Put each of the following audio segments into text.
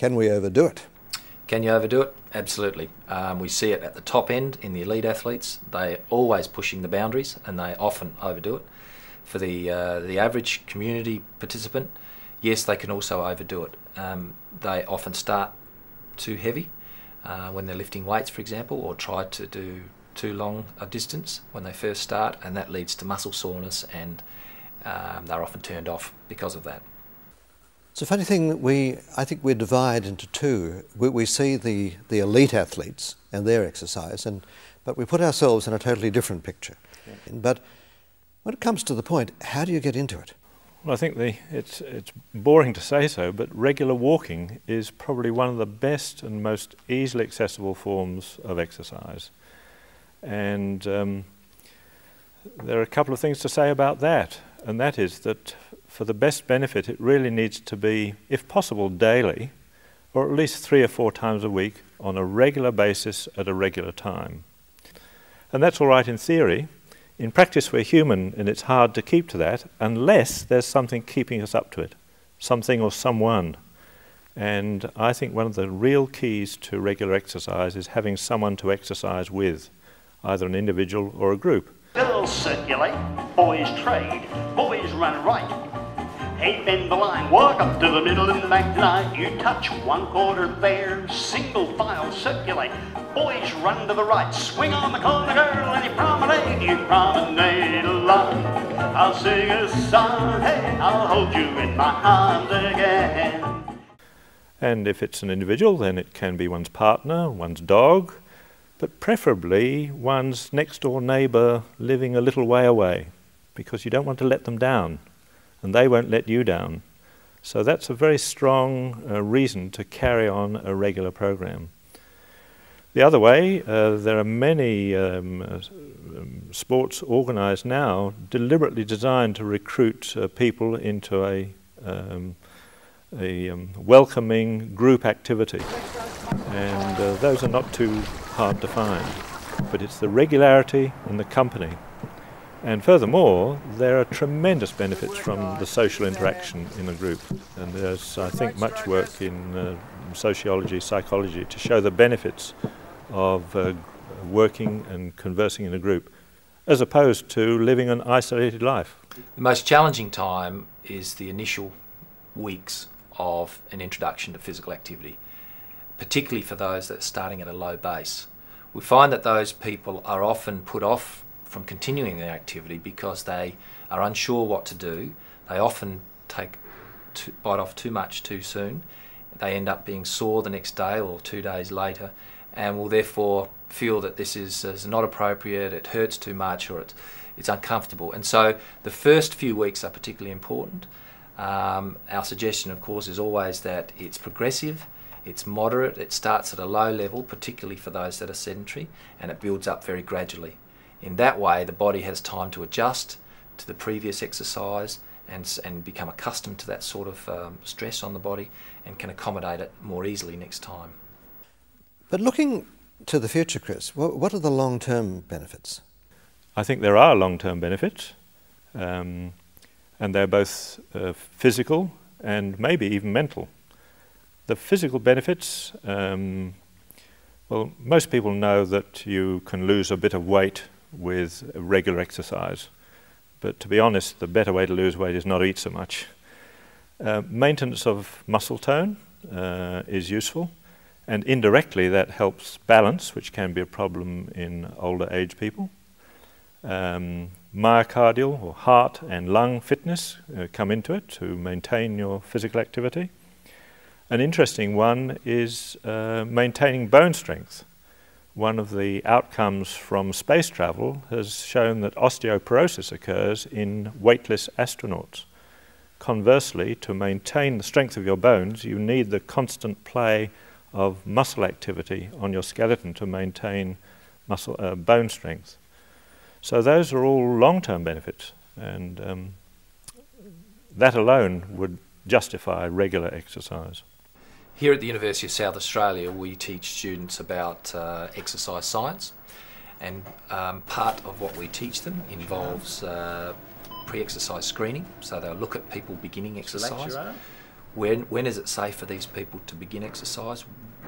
Can we overdo it? Can you overdo it? Absolutely. We see it at the top end in the elite athletes. They're always pushing the boundaries and they often overdo it. For the average community participant, yes, they can also overdo it. They often start too heavy when they're lifting weights, for example, or try to do too long a distance when they first start, and that leads to muscle soreness, and they're often turned off because of that. It's a funny thing that I think we divide into two. We see the elite athletes and their exercise, but we put ourselves in a totally different picture. Yeah. But when it comes to the point, how do you get into it? Well, I think it's boring to say so, but regular walking is probably one of the best and most easily accessible forms of exercise. And there are a couple of things to say about that, and that is that for the best benefit it really needs to be, if possible, daily, or at least 3 or 4 times a week on a regular basis at a regular time. And that's all right in theory. In practice we're human and it's hard to keep to that unless there's something keeping us up to it, something or someone. And I think one of the real keys to regular exercise is having someone to exercise with, either an individual or a group. Girls circulate, boys trade, boys run right. Hey, bend the line, walk up to the middle and back tonight. You touch 1/4 there, single file circulate. Boys run to the right, swing on the corner, girl, and you promenade along. I'll sing a song, hey, I'll hold you in my arms again. And if it's an individual, then it can be one's partner, one's dog, but preferably one's next door neighbour living a little way away, because you don't want to let them down, and they won't let you down. So that's a very strong reason to carry on a regular program. The other way, there are many sports organised now deliberately designed to recruit people into a welcoming group activity, and those are not too hard to find, but it's the regularity and the company. And furthermore, there are tremendous benefits from the social interaction in a group, and there's, I think, much work in sociology, psychology to show the benefits of working and conversing in a group, as opposed to living an isolated life. The most challenging time is the initial weeks of an introduction to physical activity, particularly for those that are starting at a low base. We find that those people are often put off from continuing their activity because they are unsure what to do. They often bite off too much too soon. They end up being sore the next day or 2 days later, and will therefore feel that this is not appropriate, it hurts too much, or it's uncomfortable. And so the first few weeks are particularly important. Our suggestion, of course, is always that it's progressive, it's moderate, it starts at a low level, particularly for those that are sedentary, and it builds up very gradually. In that way, the body has time to adjust to the previous exercise and become accustomed to that sort of stress on the body, and can accommodate it more easily next time. But looking to the future, Chris, what are the long-term benefits? I think there are long-term benefits, and they're both physical and maybe even mental. The physical benefits, well, most people know that you can lose a bit of weight with regular exercise, but to be honest, the better way to lose weight is not to eat so much. Maintenance of muscle tone is useful, and indirectly that helps balance, which can be a problem in older age people. Myocardial or heart and lung fitness come into it to maintain your physical activity. An interesting one is maintaining bone strength. One of the outcomes from space travel has shown that osteoporosis occurs in weightless astronauts. Conversely, to maintain the strength of your bones, you need the constant play of muscle activity on your skeleton to maintain bone strength. So those are all long-term benefits, and that alone would justify regular exercise. Here at the University of South Australia, we teach students about exercise science, and part of what we teach them involves pre-exercise screening. So they'll look at people beginning exercise. when is it safe for these people to begin exercise?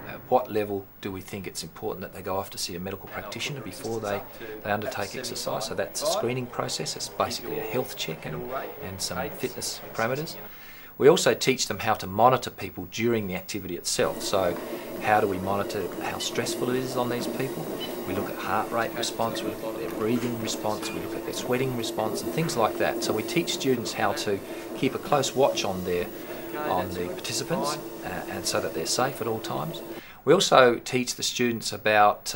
At what level do we think it's important that they go off to see a medical practitioner before they undertake exercise? So that's a screening process. It's basically a health check and some fitness parameters. We also teach them how to monitor people during the activity itself. So how do we monitor how stressful it is on these people? We look at heart rate response, we look at their breathing response, we look at their sweating response and things like that. So we teach students how to keep a close watch on the participants and so that they're safe at all times. We also teach the students about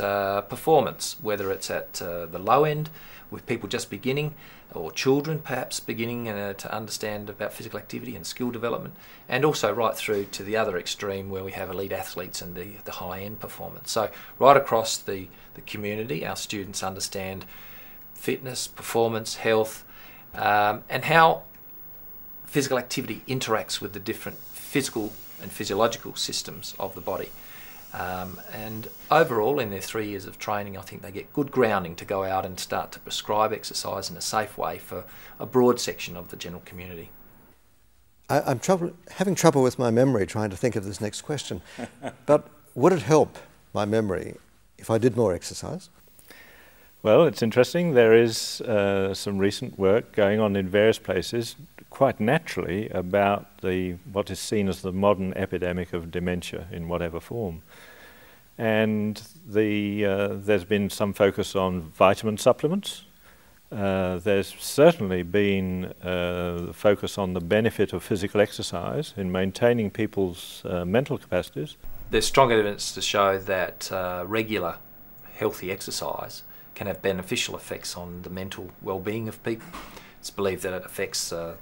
performance, whether it's at the low end with people just beginning, or children perhaps beginning to understand about physical activity and skill development, and also right through to the other extreme where we have elite athletes and the high-end performance. So right across the community, our students understand fitness, performance, health, and how physical activity interacts with the different physical and physiological systems of the body. And overall, in their 3 years of training, I think they get good grounding to go out and start to prescribe exercise in a safe way for a broad section of the general community. I'm having trouble with my memory trying to think of this next question, but would it help my memory if I did more exercise? Well, it's interesting. There is some recent work going on in various places, quite naturally, about what is seen as the modern epidemic of dementia in whatever form. And there's been some focus on vitamin supplements. There's certainly been the focus on the benefit of physical exercise in maintaining people's mental capacities. There's strong evidence to show that regular healthy exercise can have beneficial effects on the mental well-being of people. It's believed that it affects the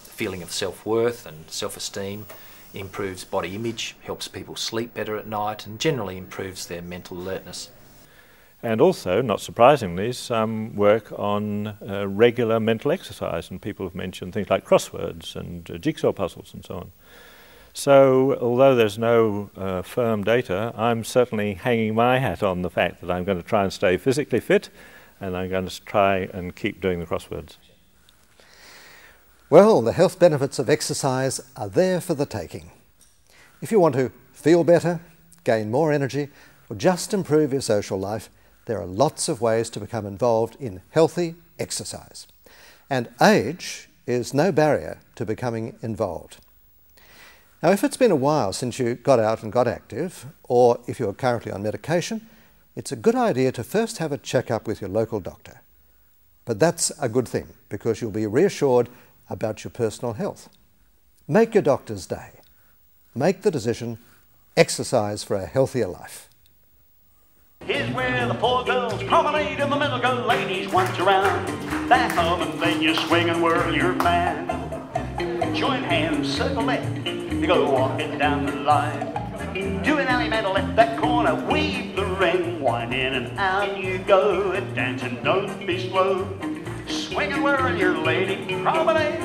feeling of self-worth and self-esteem, improves body image, helps people sleep better at night, and generally improves their mental alertness. And also, not surprisingly, some work on regular mental exercise, and people have mentioned things like crosswords and jigsaw puzzles and so on. So, although there's no firm data, I'm certainly hanging my hat on the fact that I'm going to try and stay physically fit, and I'm going to try and keep doing the crosswords. Well, the health benefits of exercise are there for the taking. If you want to feel better, gain more energy, or just improve your social life, there are lots of ways to become involved in healthy exercise. And age is no barrier to becoming involved. Now, if it's been a while since you got out and got active, or if you're currently on medication, it's a good idea to first have a checkup with your local doctor. But that's a good thing, because you'll be reassured about your personal health. Make your doctor's day. Make the decision, exercise for a healthier life. Here's where the four girls promenade in the middle, go ladies once around. That hum and then you swing and whirl your fan. Join hands, circle left, you go walking down the line. Do an alley man left that corner, weave the ring, wind in and out you go, dancing don't be slow. Swing and whirl your lady promenade.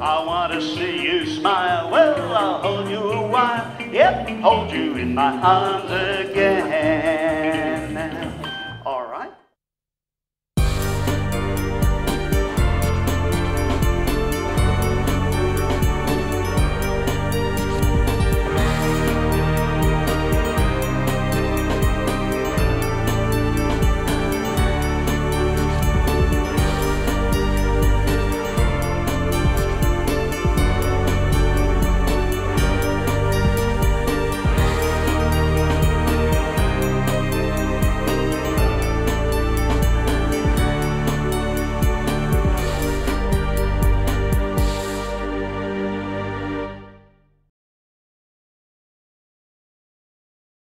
I want to see you smile, well I'll hold you a while, yep, hold you in my arms again.